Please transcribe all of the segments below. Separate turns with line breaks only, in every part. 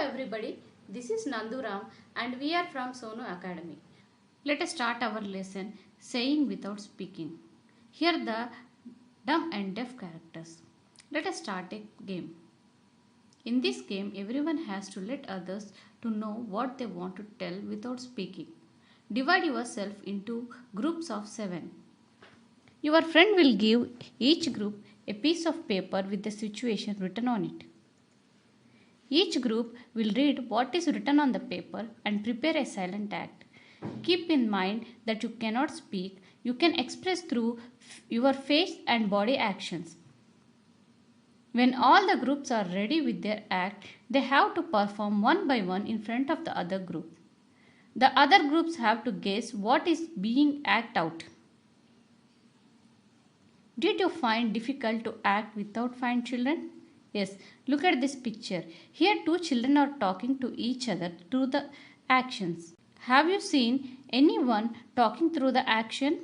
everybody, this is Nanduram and we are from Sonu Academy. Let us start our lesson saying without speaking. Here the dumb and deaf characters. Let us start a game. In this game, everyone has to let others to know what they want to tell without speaking. Divide yourself into groups of 7. Your friend will give each group a piece of paper with the situation written on it. Each group will read what is written on the paper and prepare a silent act. Keep in mind that you cannot speak, you can express through your face and body actions. When all the groups are ready with their act, they have to perform one by one in front of the other group. The other groups have to guess what is being acted out. Did you find difficult to act without fine children? Yes, look at this picture. Here two children are talking to each other through the actions. Have you seen anyone talking through the action?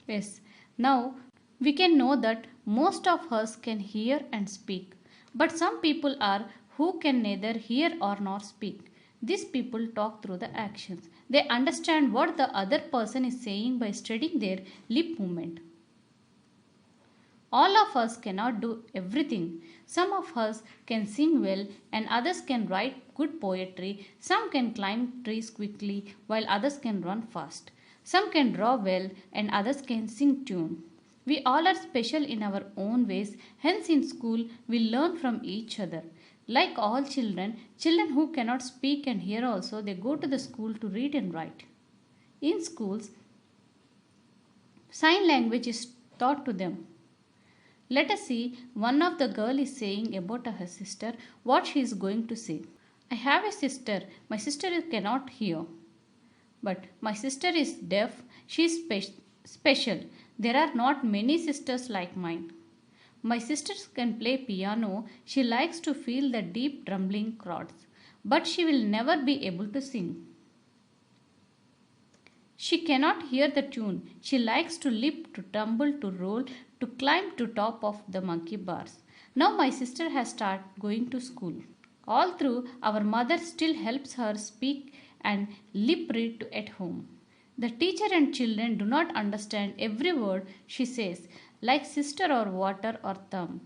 Yes. Now we can know that most of us can hear and speak. But some people are who can neither hear or nor speak. These people talk through the actions. They understand what the other person is saying by studying their lip movement. All of us cannot do everything. Some of us can sing well and others can write good poetry. Some can climb trees quickly while others can run fast. Some can draw well and others can sing tune. We all are special in our own ways. Hence in school we learn from each other. Like all children, children who cannot speak and hear also, they go to the school to read and write. In schools, sign language is taught to them. Let us see, one of the girl is saying about her sister what she is going to say. I have a sister. My sister cannot hear. But my sister is deaf. She is special. There are not many sisters like mine. My sister can play piano. She likes to feel the deep rumbling chords. But she will never be able to sing. She cannot hear the tune. She likes to leap, to tumble, to roll, to climb to top of the monkey bars. Now my sister has started going to school. All through, our mother still helps her speak and lip read at home. The teacher and children do not understand every word she says, like sister or water or thumb.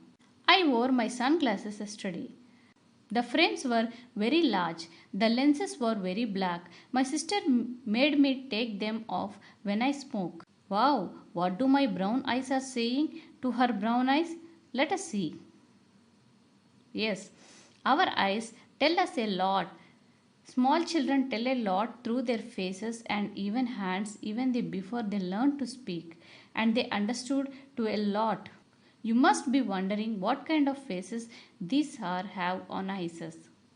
I wore my sunglasses yesterday. The frames were very large. The lenses were very black. My sister made me take them off when I spoke. Wow, what do my brown eyes are saying to her brown eyes? Let us see. Yes, our eyes tell us a lot. Small children tell a lot through their faces and even hands even before they learn to speak, and they understood to a lot. You must be wondering what kind of faces these have on eyes.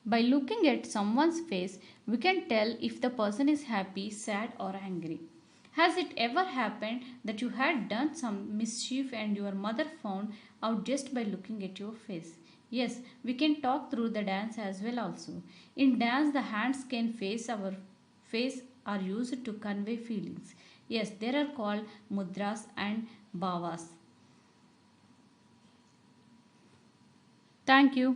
By looking at someone's face, we can tell if the person is happy, sad or angry. Has it ever happened that you had done some mischief and your mother found out just by looking at your face? Yes, we can talk through the dance as well also. In dance, the hands can face our face are used to convey feelings. Yes, they are called mudras and bhavas. Thank you.